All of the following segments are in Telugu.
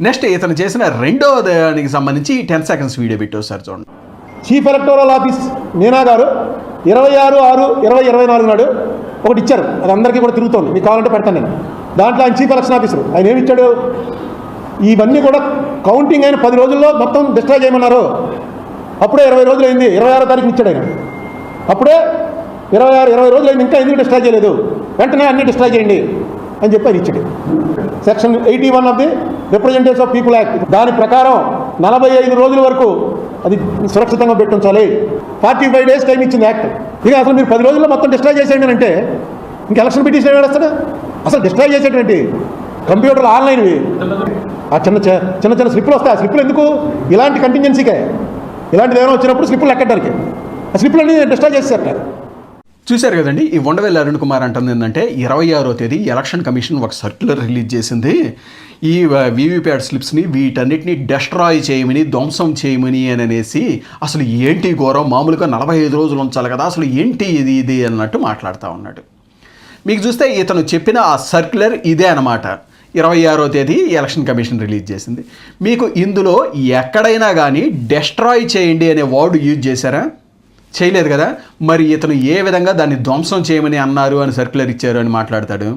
నెక్స్ట్ ఇతను చేసిన రెండో దానికి సంబంధించి 10 seconds వీడియో పెట్టేసారు చూడండి. చీఫ్ ఎలక్టోరల్ ఆఫీస్ మీనా గారు 26/6/2024 నాడు ఒకటి ఇచ్చారు. అది అందరికీ కూడా తిరుగుతోంది, మీకు కావాలంటే పెడతాను నేను. దాంట్లో ఆయన చీఫ్ ఎలక్షన్ ఆఫీసర్ ఆయన ఏమి ఇచ్చాడు, ఇవన్నీ కూడా కౌంటింగ్ అయిన 10 రోజుల్లో మొత్తం డిస్ట్రాయ్ చేయమన్నారు. అప్పుడే 20 రోజులు అయింది, 26వ తారీఖున ఇచ్చాడు ఆయన. అప్పుడే 20 రోజులు అయింది, ఇంకా ఎందుకు డిస్ట్రాయ్ చేయలేదు, వెంటనే అన్ని డిస్ట్రాయ్ చేయండి అని చెప్పి ఆయన ఇచ్చాడు. Section 81 of the representatives of people act దాని ప్రకారం 45 రోజుల వరకు అది సురక్షితంగా పెట్టించాలి. 45 days టైం ఇచ్చింది యాక్ట్. ఇక అసలు మీరు 10 రోజుల్లో మొత్తం డిస్ట్రాయ్ చేసేయండి అంటే ఇంక ఎలక్షన్ పిటిషన్ వేస్తాడు. అసలు డిస్ట్రాయ్ చేసేటువంటి కంప్యూటర్లు ఆన్లైన్వి ఆ చిన్న చిన్న స్లిప్లు వస్తాయి. ఆ స్లిప్లు ఎందుకు, ఇలాంటి కంటింజెన్సీకే, ఇలాంటిది ఏమైనా వచ్చినప్పుడు స్లిప్లు ఎక్కడానికి ఆ స్లిప్లన్నీ డిస్ట్రాయ్ చేసేట. చూశారు కదండి. ఈ ఉండవెల్లి అరుణ్ కుమార్ అంటుంది ఏంటంటే 26వ తేదీ ఎలక్షన్ కమిషన్ ఒక సర్క్యులర్ రిలీజ్ చేసింది. ఈ వీవీప్యాట్ స్లిప్స్ని వీటన్నిటిని డెస్ట్రాయ్ చేయమని, ధ్వంసం చేయమని అని అనేసి. అసలు ఏంటి ఘోరం, మామూలుగా 45 రోజులు ఉంచాలి కదా, అసలు ఏంటి ఇది అన్నట్టు మాట్లాడుతూ ఉన్నాడు. మీకు చూస్తే ఇతను చెప్పిన ఆ సర్క్యులర్ ఇదే అన్నమాట. 26వ తేదీ ఎలక్షన్ కమిషన్ రిలీజ్ చేసింది. మీకు ఇందులో ఎక్కడైనా కానీ డెస్ట్రాయ్ చేయండి అనే వర్డ్ యూజ్ చేశారా? చేయలేదు కదా. మరి ఇతను ఏ విధంగా దాన్ని ధ్వంసం చేయమని అన్నారు అని సర్క్యులర్ ఇచ్చారు అని మాట్లాడతాడు.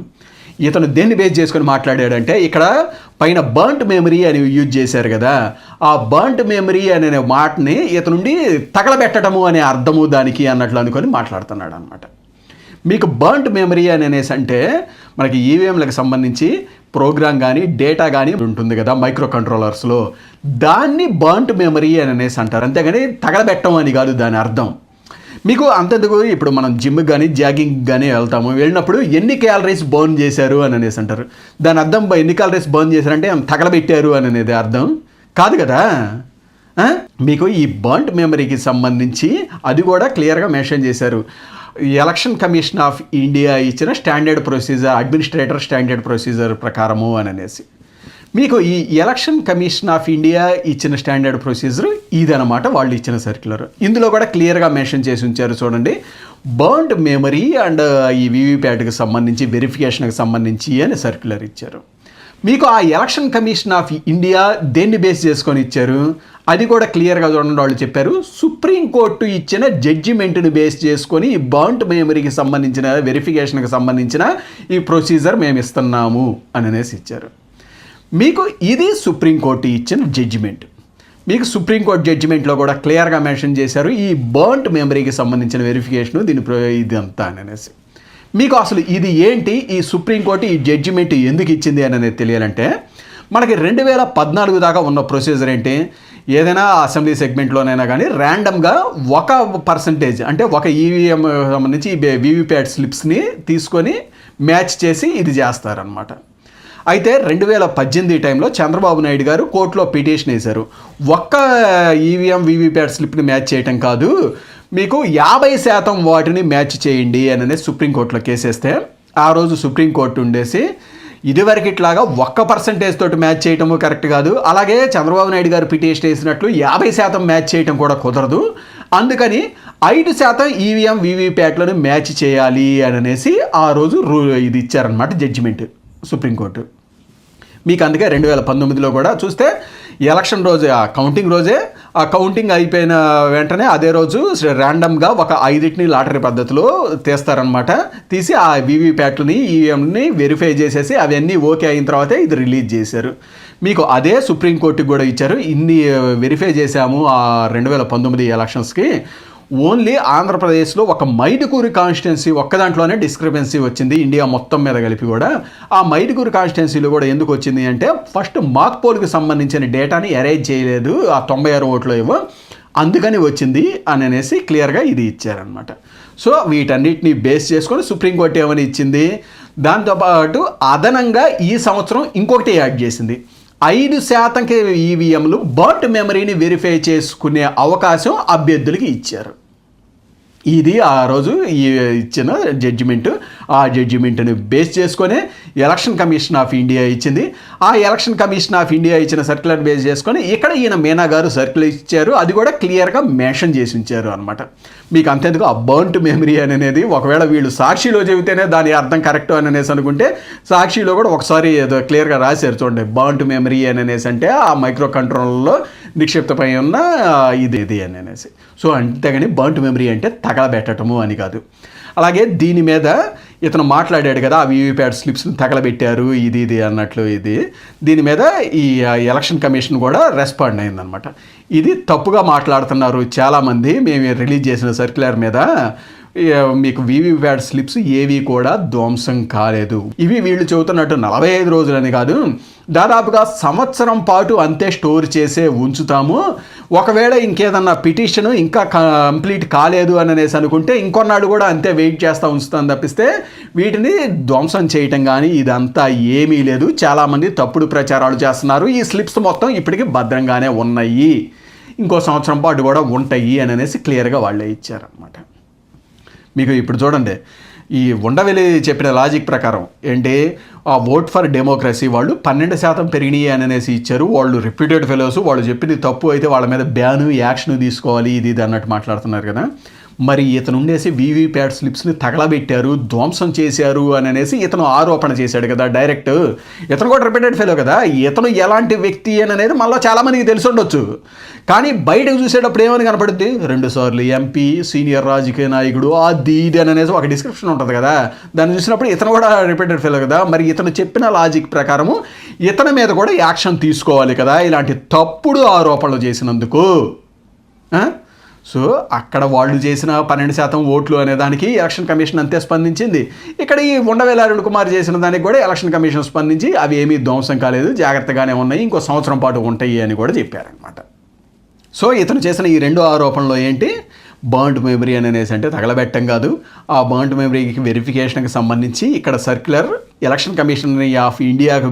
ఇతను దేన్ని బేస్ చేసుకొని మాట్లాడాడంటే ఇక్కడ పైన బర్న్ట్ మెమరీ అని యూజ్ చేశారు కదా, ఆ బర్న్ట్ మెమరీ అనే మాటని ఇతనుండి తగలబెట్టడము అనే అర్థము దానికి అన్నట్లు అనుకొని మాట్లాడుతున్నాడు అనమాట. మీకు బర్న్ట్ మెమరీ అని అనేసి అంటే మనకి ఈవీఎంలకు సంబంధించి ప్రోగ్రామ్ కానీ డేటా కానీ ఉంటుంది కదా మైక్రో కంట్రోలర్స్లో, దాన్ని బర్న్ట్ మెమరీ అని అనేసి అంటారు. అంతేగాని తగలబెట్టడం అని కాదు దాని అర్థం. మీకు అంతెందుకు, ఇప్పుడు మనం జిమ్కి కానీ జాగింగ్ కానీ వెళ్తాము, వెళ్ళినప్పుడు ఎన్ని క్యాలరీస్ బర్న్ చేశారు అని అనేసి అంటారు. దాని అర్థం ఎన్ని క్యాలరీస్ బర్న్ చేశారంటే తగలబెట్టారు అని అనేది అర్థం కాదు కదా. మీకు ఈ బర్న్ట్ మెమరీకి సంబంధించి అది కూడా క్లియర్గా మెన్షన్ చేశారు. ఎలక్షన్ కమిషన్ ఆఫ్ ఇండియా ఇచ్చిన standard procedure, administrator standard procedure ప్రకారము అని అనేసి. మీకు ఈ ఎలక్షన్ కమిషన్ ఆఫ్ ఇండియా ఇచ్చిన స్టాండర్డ్ ప్రొసీజర్ ఇదనమాట, వాళ్ళు ఇచ్చిన సర్క్యులర్. ఇందులో కూడా క్లియర్గా మెన్షన్ చేసి ఉంచారు చూడండి, బర్న్ట్ మెమరీ అండ్ ఈ వీవీప్యాట్కి సంబంధించి వెరిఫికేషన్కి సంబంధించి అని సర్క్యులర్ ఇచ్చారు. మీకు ఆ ఎలక్షన్ కమిషన్ ఆఫ్ ఇండియా దేన్ని బేస్ చేసుకొని ఇచ్చారు అది కూడా క్లియర్గా చూడండి. వాళ్ళు చెప్పారు సుప్రీంకోర్టు ఇచ్చిన జడ్జిమెంట్ని బేస్ చేసుకొని ఈ బర్న్ట్ మెమరీకి సంబంధించిన వెరిఫికేషన్కి సంబంధించిన ఈ ప్రొసీజర్ మేము ఇస్తున్నాము అని అనేసి ఇచ్చారు. మీకు ఇది సుప్రీంకోర్టు ఇచ్చిన జడ్జిమెంట్. మీకు సుప్రీంకోర్టు జడ్జిమెంట్లో కూడా క్లియర్గా మెన్షన్ చేశారు ఈ బర్న్ట్ మెమరీకి సంబంధించిన వెరిఫికేషను ఇదంతా అని అనేసి. మీకు అసలు ఇది ఏంటి, ఈ సుప్రీంకోర్టు ఈ జడ్జిమెంట్ ఎందుకు ఇచ్చింది అని అనేది తెలియాలంటే మనకి 2014 దాకా ఉన్న ప్రొసీజర్ ఏంటి, ఏదైనా అసెంబ్లీ సెగ్మెంట్లోనైనా కానీ ర్యాండమ్గా ఒక పర్సంటేజ్ అంటే ఒక ఈవీఎం సంబంధించి వీవీప్యాట్ స్లిప్స్ని తీసుకొని మ్యాచ్ చేసి ఇది చేస్తారనమాట. అయితే 2018 టైంలో చంద్రబాబు నాయుడు గారు కోర్టులో పిటిషన్ వేశారు, ఒక్క ఈవీఎం వీవీప్యాట్ స్లిప్ని మ్యాచ్ చేయటం కాదు, మీకు 50% వాటిని మ్యాచ్ చేయండి అని సుప్రీంకోర్టులో కేసేస్తే ఆ రోజు సుప్రీంకోర్టు ఉండేసి ఇదివరకు ఇట్లాగా 1% తోటి మ్యాచ్ చేయటము కరెక్ట్ కాదు, అలాగే చంద్రబాబు నాయుడు గారు పిటిషన్ వేసినట్లు 50% మ్యాచ్ చేయటం కూడా కుదరదు, అందుకని 5% ఈవీఎం వీవీప్యాట్లను మ్యాచ్ చేయాలి అని అనేసి ఆ రోజు ఇది ఇచ్చారనమాట జడ్జిమెంట్ సుప్రీంకోర్టు. మీకు అందుకే 2019లో కూడా చూస్తే ఎలక్షన్ రోజే, ఆ కౌంటింగ్ రోజే, ఆ కౌంటింగ్ అయిపోయిన వెంటనే అదే రోజు ర్యాండమ్గా ఒక 5 లాటరీ పద్ధతిలో తీస్తారనమాట. తీసి ఆ వీవీప్యాట్లని ఈవీఎంని వెరిఫై చేసేసి అవన్నీ ఓకే అయిన తర్వాతే ఇది రిలీజ్ చేశారు. మీకు అదే సుప్రీంకోర్టుకి కూడా ఇచ్చారు, ఇన్ని వెరిఫై చేశాము ఆ 2019 ఎలక్షన్స్కి. ఓన్లీ ఆంధ్రప్రదేశ్లో ఒక మైదుకూరు కాన్స్టిట్యున్సీ ఒక్క దాంట్లోనే డిస్క్రిపెన్సీ వచ్చింది ఇండియా మొత్తం మీద కలిపి కూడా. ఆ మైదుకూరు కాన్స్టిట్యున్సీలో కూడా ఎందుకు వచ్చింది అంటే ఫస్ట్ మాక్ పోల్కి సంబంధించిన డేటాని అరేంజ్ చేయలేదు ఆ 96 ఓట్లు ఏవో, అందుకని వచ్చింది అని అనేసి క్లియర్గా ఇది ఇచ్చారనమాట. సో వీటన్నిటిని బేస్ చేసుకొని సుప్రీంకోర్టు ఏమని ఇచ్చింది, దాంతోపాటు అదనంగా ఈ సంవత్సరం ఇంకొకటి యాడ్ చేసింది, 5% ఈవీఎంలు బర్న్ట్ మెమరీని వెరిఫై చేసుకునే అవకాశం అభ్యర్థులకి ఇచ్చారు. ఇది ఆ రోజు ఇచ్చిన జడ్జిమెంట్. ఆ జడ్జిమెంట్ని బేస్ చేసుకొని ఎలక్షన్ కమిషన్ ఆఫ్ ఇండియా ఇచ్చింది. ఆ ఎలక్షన్ కమిషన్ ఆఫ్ ఇండియా ఇచ్చిన సర్క్యులర్ బేస్ చేసుకొని ఇక్కడ ఈయన మీనా గారు సర్క్యులర్ ఇచ్చారు. అది కూడా క్లియర్గా మెన్షన్ చేసి ఉంచారు అనమాట. మీకు అంతేందుకు ఆ బర్న్ట్ మెమరీ అనేది ఒకవేళ వీళ్ళు సాక్షిలో చెబితేనే దాని అర్థం కరెక్ట్ అని అనేసి అనుకుంటే సాక్షిలో కూడా ఒకసారి ఏదో క్లియర్గా రాశారు చూడండి, బర్న్ట్ మెమరీ అని అనేసి అంటే ఆ మైక్రో కంట్రోల్లో నిక్షిప్తపై ఉన్న ఇది అని అనేసి. సో అంతేగాని బర్న్ట్ మెమరీ అంటే తగలబెట్టడము అని కాదు. అలాగే దీని మీద ఇతను మాట్లాడాడు కదా, ఆ వీవీప్యాట్ స్లిప్స్ని తగలబెట్టారు ఇది అన్నట్లు. దీని మీద ఈ ఎలక్షన్ కమిషన్ కూడా రెస్పాండ్ అయిందనమాట. ఇది తప్పుగా మాట్లాడుతున్నారు చాలామంది, మేము రిలీజ్ చేసిన సర్క్యులర్ మీద మీకు వీవీప్యాట్ స్లిప్స్ ఏవి కూడా ధ్వంసం కాలేదు. ఇవి వీళ్ళు చెబుతున్నట్టు 45 రోజులని కాదు, దాదాపుగా సంవత్సరం పాటు అంతే స్టోర్ చేసే ఉంచుతాము. ఒకవేళ ఇంకేదన్నా పిటిషన్ ఇంకా కంప్లీట్ కాలేదు అని అనేసి అనుకుంటే ఇంకొన్నాడు కూడా అంతే వెయిట్ చేస్తూ ఉంచుతాం తప్పిస్తే వీటిని ధ్వంసం చేయటం కానీ ఇదంతా ఏమీ లేదు. చాలామంది తప్పుడు ప్రచారాలు చేస్తున్నారు. ఈ స్లిప్స్ మొత్తం ఇప్పటికీ భద్రంగానే ఉన్నాయి, ఇంకో సంవత్సరం పాటు కూడా ఉంటాయి అని అనేసి క్లియర్గా వాళ్ళే ఇచ్చారనమాట. మీకు ఇప్పుడు చూడండి, ఈ ఉండవెల్లి చెప్పిన లాజిక్ ప్రకారం ఏంటి, ఆ ఓట్ ఫర్ డెమోక్రసీ వాళ్ళు 12% పెరిగినాయి అని అనేసి ఇచ్చారు. వాళ్ళు రిపీటెడ్ ఫెలోస్, వాళ్ళు చెప్పింది తప్పు అయితే వాళ్ళ మీద బ్యాను యాక్షన్ తీసుకోవాలి ఇది అన్నట్టు మాట్లాడుతున్నారు కదా. మరి ఇతను ఉండేసి వీవీప్యాట్ స్లిప్స్ని తగలబెట్టారు, ధ్వంసం చేశారు అని అనేసి ఇతను ఆరోపణ చేశాడు కదా డైరెక్ట్. ఇతను కూడా రిపీటెడ్ ఫెలో కదా, ఇతను ఎలాంటి వ్యక్తి అని అనేది మళ్ళీ చాలామందికి తెలిసి ఉండొచ్చు. కానీ బయటకు చూసేటప్పుడు ఏమని కనపడుద్ది, 2 సార్లు ఎంపీ, సీనియర్ రాజకీయ నాయకుడు, అది ఇది అని అనేసి ఒక డిస్క్రిప్షన్ ఉంటుంది కదా. దాన్ని చూసినప్పుడు ఇతను కూడా రిపీటెడ్ ఫెలో కదా. మరి ఇతను చెప్పిన లాజిక్ ప్రకారము ఇతని మీద కూడా యాక్షన్ తీసుకోవాలి కదా ఇలాంటి తప్పుడు ఆరోపణలు చేసినందుకు. సో అక్కడ వాళ్ళు చేసిన 12% ఓట్లు అనే దానికి ఎలక్షన్ కమిషన్ అంతే స్పందించింది. ఇక్కడ ఈ ఉండవెల్లి అరుణ్ కుమార్ చేసిన దానికి కూడా ఎలక్షన్ కమిషన్ స్పందించి అవి ఏమీ ధ్వంసం కాలేదు, జాగ్రత్తగానే ఉన్నాయి, ఇంకో సంవత్సరం పాటు ఉంటాయి అని కూడా చెప్పారనమాట. సో ఇతను చేసిన ఈ 2 ఆరోపణలో ఏంటి, బర్న్ట్ మెమరీ అని అనేసి అంటే తగలబెట్టం కాదు. ఆ బర్న్ట్ మెమరీకి వెరిఫికేషన్కి సంబంధించి ఇక్కడ సర్క్యులర్ ఎలక్షన్ కమిషన్ ఆఫ్ ఇండియాకు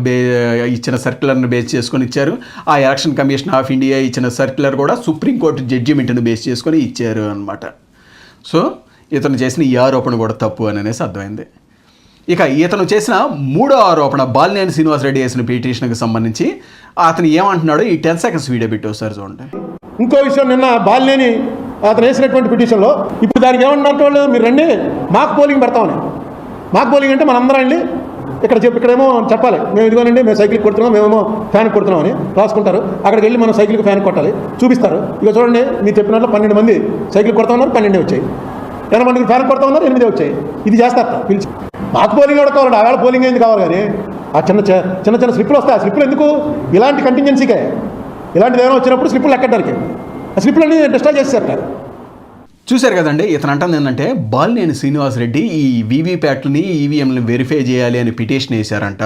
ఇచ్చిన సర్క్యులర్ని బేస్ చేసుకొని ఇచ్చారు. ఆ ఎలక్షన్ కమిషన్ ఆఫ్ ఇండియా ఇచ్చిన సర్క్యులర్ కూడా సుప్రీంకోర్టు జడ్జిమెంట్ని బేస్ చేసుకొని ఇచ్చారు అనమాట. సో ఇతను చేసిన ఈ ఆరోపణ కూడా తప్పు అని అనేసి అర్థమైంది. ఇక ఇతను చేసిన 3వ ఆరోపణ బాలినేని శ్రీనివాసరెడ్డి చేసిన పిటిషన్కి సంబంధించి అతను ఏమంటున్నాడో ఈ 10 seconds వీడియో పెట్టి ఒకసారి చూడండి. ఇంకో విషయం, నిన్న బాలినేని అతను వేసినటువంటి పిటిషన్లో ఇప్పుడు దానికి ఏమంటున్నారు వాళ్ళు, మీరు రండి మాక్ పోలింగ్ పెడతామని. మాక్ పోలింగ్ అంటే మనందరం అండి ఇక్కడేమో చెప్పాలి, మేము ఇదిగోనండి మేము సైకిల్ కొడుతున్నాం, మేమేమో ఫ్యాన్ కొడుతున్నామని రాసుకుంటారు. అక్కడికి వెళ్ళి మనం సైకిల్కి ఫ్యాన్ కొట్టాలి, చూపిస్తారు. ఇక చూడండి మీరు చెప్పినట్లు 12 మంది సైకిల్ కొడతా ఉన్నారు, 12 వచ్చాయి. 8 మందికి ఫ్యాన్ కొడతా ఉన్నారు, 8 వచ్చాయి. ఇది చేస్తారు పిలిచి. మాకు పోలింగ్ కూడా కావాలండి, ఆవేళ పోలింగ్ ఏంది కావాలి. కానీ ఆ చిన్న స్లిప్పులు వస్తాయి. ఆ స్లిప్పులు ఎందుకు, ఇలాంటి కంటింజెన్సీకే, ఇలాంటిది ఏమైనా వచ్చినప్పుడు స్లిప్పులు ఎక్కడానికి ఆ స్లిప్పులు అన్ని డిస్ట్రాయ్ చేసేస్తారు. చూశారు కదండి, ఇతను అంటుంది ఏంటంటే బాలినేని శ్రీనివాసరెడ్డి ఈ వీవీప్యాట్లని ఈవీఎంలను వెరిఫై చేయాలి అని పిటిషన్ వేశారంట.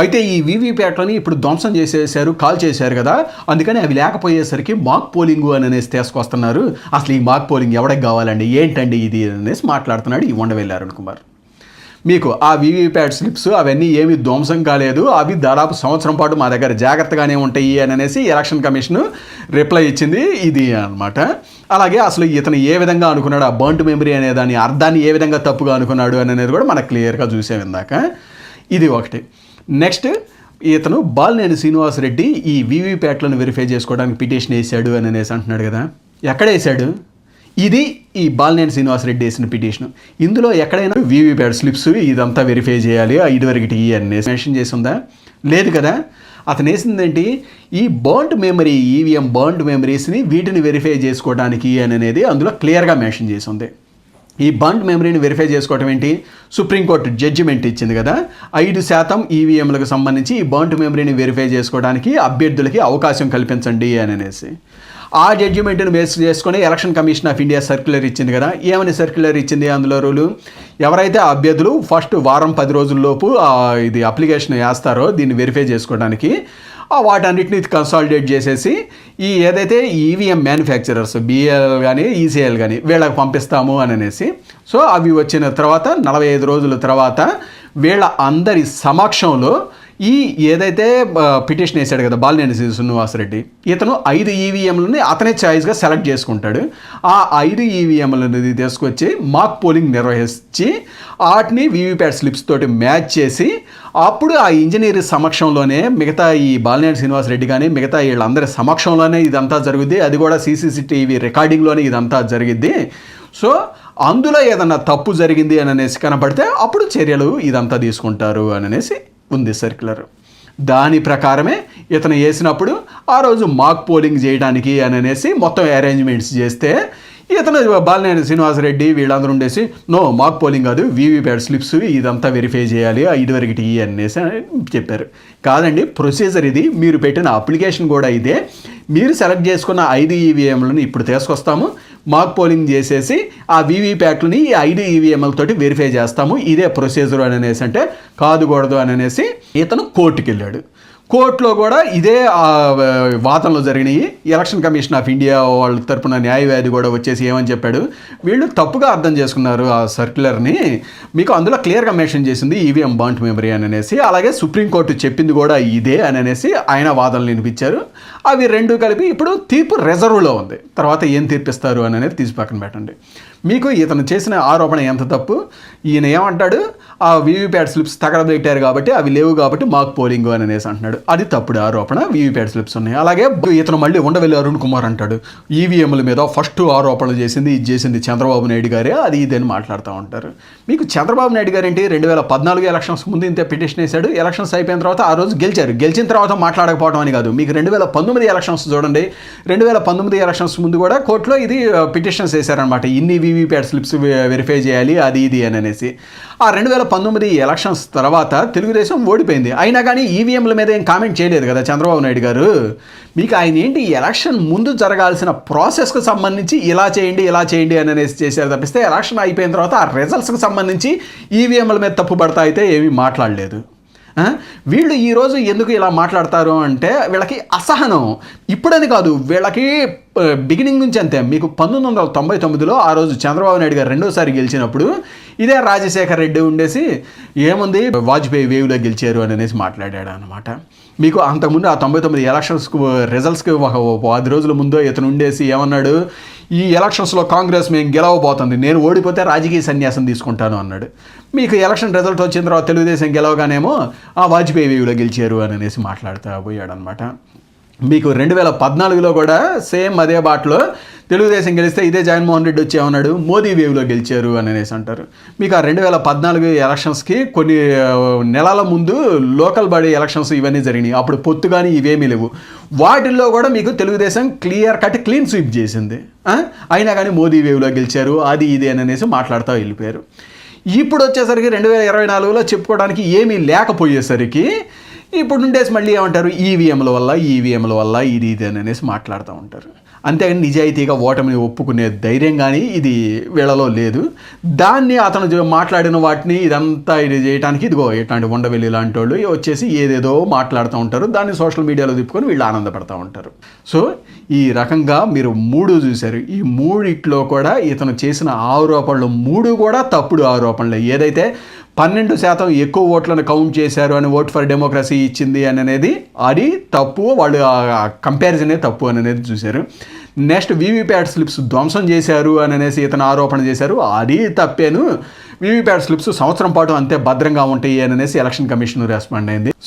అయితే ఈ వీవీప్యాట్లని ఇప్పుడు ధ్వంసం చేసేసారు, కాల్ చేశారు కదా, అందుకని అవి లేకపోయేసరికి మాక్ పోలింగు అని అనేసి తీసుకొస్తున్నారు. అసలు ఈ మాక్ పోలింగ్ ఎవరికి కావాలండి, ఏంటండి ఇది అనేసి మాట్లాడుతున్నాడు ఈ ఉండవెల్లి అరుణ్ కుమార్. మీకు ఆ వీవీప్యాట్ స్లిప్స్ అవన్నీ ఏమీ ధ్వంసం కాలేదు, అవి దాదాపు సంవత్సరం పాటు మా దగ్గర జాగ్రత్తగానే ఉంటాయి అని అనేసి ఎలక్షన్ కమిషన్ రిప్లై ఇచ్చింది ఇది అనమాట. అలాగే అసలు ఇతను ఏ విధంగా అనుకున్నాడు, ఆ బర్న్ట్ మెమరీ అనే దాని అర్థాన్ని ఏ విధంగా తప్పుగా అనుకున్నాడు అని అనేది కూడా మనకు క్లియర్గా చూసాం ఇందాక. ఇది ఒకటి. నెక్స్ట్, ఇతను బాలినేని శ్రీనివాసరెడ్డి ఈ వీవీప్యాట్లను వెరిఫై చేసుకోవడానికి పిటిషన్ వేశాడు అని అనేసి అంటున్నాడు కదా. ఎక్కడ వేశాడు? ఇది ఈ బాలినేని శ్రీనివాసరెడ్డి వేసిన పిటిషన్. ఇందులో ఎక్కడైనా వీవీప్యాట్ స్లిప్స్ ఇదంతా వెరిఫై చేయాలి, ఇదివరకటి అని మెన్షన్ చేసి ఉందా? లేదు కదా. అతను వేసిందేంటి, ఈ బర్న్ట్ మెమరీ, ఈవీఎం బర్న్ట్ మెమరీస్ని వీటిని వెరిఫై చేసుకోవడానికి అని అనేది అందులో క్లియర్గా మెన్షన్ చేసి ఉంది. ఈ బర్న్ట్ మెమరీని వెరిఫై చేసుకోవటం ఏంటి, సుప్రీంకోర్టు జడ్జిమెంట్ ఇచ్చింది కదా, 5% ఈవీఎంలకు సంబంధించి ఈ బర్న్ట్ మెమరీని వెరిఫై చేసుకోవడానికి అభ్యర్థులకి అవకాశం కల్పించండి అని అనేసి. ఆ జడ్జిమెంట్ని బేస్ చేసుకొని election commission of India circular ఇచ్చింది కదా. ఏమని సర్క్యులర్ ఇచ్చింది, అందులో రూలు, ఎవరైతే అభ్యర్థులు ఫస్ట్ వారం 10 రోజుల్లోపు ఇది అప్లికేషన్ వేస్తారో దీన్ని వెరిఫై చేసుకోవడానికి, వాటన్నిటిని కన్సాలిడేట్ చేసేసి ఈ ఏదైతే ఈవీఎం మ్యానుఫ్యాక్చరర్స్ బిఎల్ కానీ ఈసీఎల్ కానీ వీళ్ళకి పంపిస్తాము అని అనేసి. సో అవి వచ్చిన తర్వాత 45 రోజుల తర్వాత వీళ్ళ అందరి సమక్షంలో ఈ ఏదైతే పిటిషన్ వేశాడు కదా బాలినేని శ్రీనివాసరెడ్డి, ఇతను 5 ఈవీఎంలని అతనే చాయిస్గా సెలెక్ట్ చేసుకుంటాడు. ఆ 5 ఈవీఎంలని తీసుకొచ్చి మాక్ పోలింగ్ నిర్వహించి వాటిని వీవీప్యాట్ స్లిప్స్ తోటి మ్యాచ్ చేసి అప్పుడు ఆ ఇంజనీర్ సమక్షంలోనే మిగతా ఈ బాలినేని శ్రీనివాసరెడ్డి కానీ మిగతా వీళ్ళందరి సమక్షంలోనే ఇదంతా జరుగుద్ది. అది కూడా CCTV రికార్డింగ్లోనే ఇదంతా జరిగిద్ది. సో అందులో ఏదన్నా తప్పు జరిగింది అని అనేసి కనపడితే అప్పుడు చర్యలు ఇదంతా తీసుకుంటారు అని అనేసి ఉంది సర్క్యులర్. దాని ప్రకారమే ఇతను వేసినప్పుడు ఆ రోజు మాక్ పోలింగ్ చేయడానికి అని అనేసి మొత్తం అరేంజ్మెంట్స్ చేస్తే ఇతను బాలినేని శ్రీనివాసరెడ్డి వీళ్ళందరూ ఉండేసి నో మాక్ పోలింగ్ కాదు వీవీప్యాట్ స్లిప్స్ ఇదంతా వెరిఫై చేయాలి 5 వరకు అనేసి చెప్పారు. కాదండి, ప్రొసీజర్ ఇది, మీరు పెట్టిన అప్లికేషన్ కూడా ఇదే. మీరు సెలెక్ట్ చేసుకున్న 5 ఈవీఎంలను ఇప్పుడు తీసుకొస్తాము, మాక్ పోలింగ్ చేసేసి ఆ వీవీప్యాట్లని ఈ 5 ఈవీఎంలతోటి వెరిఫై చేస్తాము, ఇదే ప్రొసీజర్ అని అనేసి అంటే కాదుకూడదు అని అనేసి ఇతను కోర్టుకి వెళ్ళాడు. కోర్టులో కూడా ఇదే వాదనలు జరిగినాయి. ఎలక్షన్ కమిషన్ ఆఫ్ ఇండియా వాళ్ళ తరపున న్యాయవాది కూడా వచ్చేసి ఏమని చెప్పాడు, వీళ్ళు తప్పుగా అర్థం చేసుకున్నారు ఆ సర్క్యులర్ని, మీకు అందులో క్లియర్గా మెన్షన్ చేసింది ఈవీఎం బాండ్ మెమరీ అని అనేసి, అలాగే సుప్రీంకోర్టు చెప్పింది కూడా ఇదే అని అనేసి ఆయన వాదనలు వినిపించారు. అవి రెండు కలిపి ఇప్పుడు తీర్పు రిజర్వ్లో ఉంది. తర్వాత ఏం తీర్పిస్తారు అని అనేది తీసి పక్కన పెట్టండి. మీకు ఇతను చేసిన ఆరోపణ ఎంత తప్పు, ఈయన ఏమంటాడు, ఆ వీవీప్యాట్ స్లిప్స్ తగలబెట్టారు కాబట్టి అవి లేవు కాబట్టి మాక్ పోలింగ్ అని అనేసి అంటున్నాడు. అది తప్పుడు ఆరోపణ, వీవీప్యాట్ స్లిప్స్ ఉన్నాయి. అలాగే ఇతను మళ్ళీ ఉండవెల్లి అరుణ్ కుమార్ అంటాడు ఈవీఎంల మీద ఫస్ట్ ఆరోపణలు చేసింది ఇది చేసింది చంద్రబాబు నాయుడు గారే, అది ఇది అని మాట్లాడుతూ ఉంటారు. మీకు చంద్రబాబు నాయుడు గారు ఏంటి 2014 ఎలక్షన్స్ ముందు ఇంతే పిటిషన్ వేశాడు, ఎలక్షన్స్ అయిపోయిన తర్వాత ఆ రోజు గెలిచారు, గెలిచిన తర్వాత మాట్లాడకపోవడం అని కాదు. మీకు 2019 ఎలక్షన్స్ చూడండి, 2019 ఎలక్షన్స్ ముందు కూడా కోర్టులో ఇది పిటిషన్స్ వేశారనమాట, ఇన్ని వీవీప్యాట్ స్లిప్స్ వెరిఫై చేయాలి అది ఇది అని అనేసి. ఆ 2019 ఎలక్షన్స్ తర్వాత తెలుగుదేశం ఓడిపోయింది, అయినా కానీ ఈవీఎంల మీద ఏం కామెంట్ చేయలేదు కదా చంద్రబాబు నాయుడు గారు. మీకు ఆయన ఏంటి ఎలక్షన్ ముందు జరగాల్సిన ప్రాసెస్కి సంబంధించి ఇలా చేయండి అని అనేసి చేశారు తప్పిస్తే ఎలక్షన్ అయిపోయిన తర్వాత ఆ రిజల్ట్స్కి సంబంధించి ఈవీఎంల మీద తప్పు పడతా అయితే ఏమీ మాట్లాడలేదు. వీళ్ళు ఈరోజు ఎందుకు ఇలా మాట్లాడతారు అంటే వీళ్ళకి అసహనం. ఇప్పుడని కాదు, వీళ్ళకి బిగినింగ్ నుంచి అంతే. మీకు 1999లో ఆ రోజు చంద్రబాబు నాయుడు గారు రెండోసారి గెలిచినప్పుడు ఇదే రాజశేఖర్ రెడ్డి ఉండేసి ఏముంది వాజ్పేయి వేవ్లో గెలిచారు అని అనేసి మాట్లాడాడు అనమాట. మీకు అంతకుముందు ఆ 99 ఎలక్షన్స్కు రిజల్ట్స్కి ఒక 10 రోజుల ముందు ఇతను ఉండేసి ఏమన్నాడు, ఈ ఎలక్షన్స్లో కాంగ్రెస్ మేము గెలవబోతుంది, నేను ఓడిపోతే రాజకీయ సన్యాసం తీసుకుంటాను అన్నాడు. మీకు ఎలక్షన్ రిజల్ట్ వచ్చిన తర్వాత తెలుగుదేశం గెలవగానేమో ఆ వాజ్పేయి వేవ్లో గెలిచారు అని అనేసి మాట్లాడుతూ పోయాడు అనమాట. మీకు 2014లో కూడా సేమ్ అదే బాటలో తెలుగుదేశం గెలిస్తే ఇదే జగన్మోహన్ రెడ్డి వచ్చి ఏమన్నాడు, మోదీ వేవ్లో గెలిచారు అని అనేసి అంటారు. మీకు ఆ 2014 ఎలక్షన్స్కి కొన్ని నెలల ముందు లోకల్ బాడీ ఎలక్షన్స్ ఇవన్నీ జరిగినాయి, అప్పుడు పొత్తు కానీ ఇవేమీ లేవు. వాటిల్లో కూడా మీకు తెలుగుదేశం క్లీన్ స్వీప్ చేసింది, అయినా కానీ మోదీ వేవ్లో గెలిచారు అది ఇది అని అనేసి మాట్లాడుతూ వెళ్ళిపోయారు. ఇప్పుడు వచ్చేసరికి 2024లో చెప్పుకోవడానికి ఏమీ లేకపోయేసరికి ఇప్పుడు ఉండేసి మళ్ళీ ఏమంటారు, ఈవీఎంల వల్ల ఇది అని అనేసి మాట్లాడుతూ ఉంటారు. అంతేగాని నిజాయితీగా ఓటమిని ఒప్పుకునే ధైర్యం కానీ ఇది వీళ్ళలో లేదు. దాన్ని అతను మాట్లాడిన వాటిని ఇదంతా ఇది చేయడానికి ఇదిగో ఇట్లాంటి ఉండవెల్లి లాంటి వాళ్ళు వచ్చేసి ఏదేదో మాట్లాడుతూ ఉంటారు, దాన్ని సోషల్ మీడియాలో తిప్పుకొని వీళ్ళు ఆనందపడుతూ ఉంటారు. సో ఈ రకంగా మీరు 3 చూశారు. ఈ 3 కూడా ఇతను చేసిన ఆరోపణలు 3 కూడా తప్పుడు ఆరోపణలు. ఏదైతే 12% ఎక్కువ ఓట్లను కౌంట్ చేశారు అని ఓట్ ఫర్ డెమోక్రసీ ఇచ్చింది అని అనేది అది తప్పు, వాళ్ళు కంపారిజనే తప్పు అని అనేది చూశారు. నెక్స్ట్ వీవీప్యాట్ స్లిప్స్ ధ్వంసం చేశారు అని అనేసి ఇతను ఆరోపణ చేశారు, అది తప్పేను. వీవీప్యాట్ స్లిప్స్ సంవత్సరం పాటు అంతే భద్రంగా ఉంటాయి అని అనేసి ఎలక్షన్ కమిషన్ రెస్పాండ్ అయింది.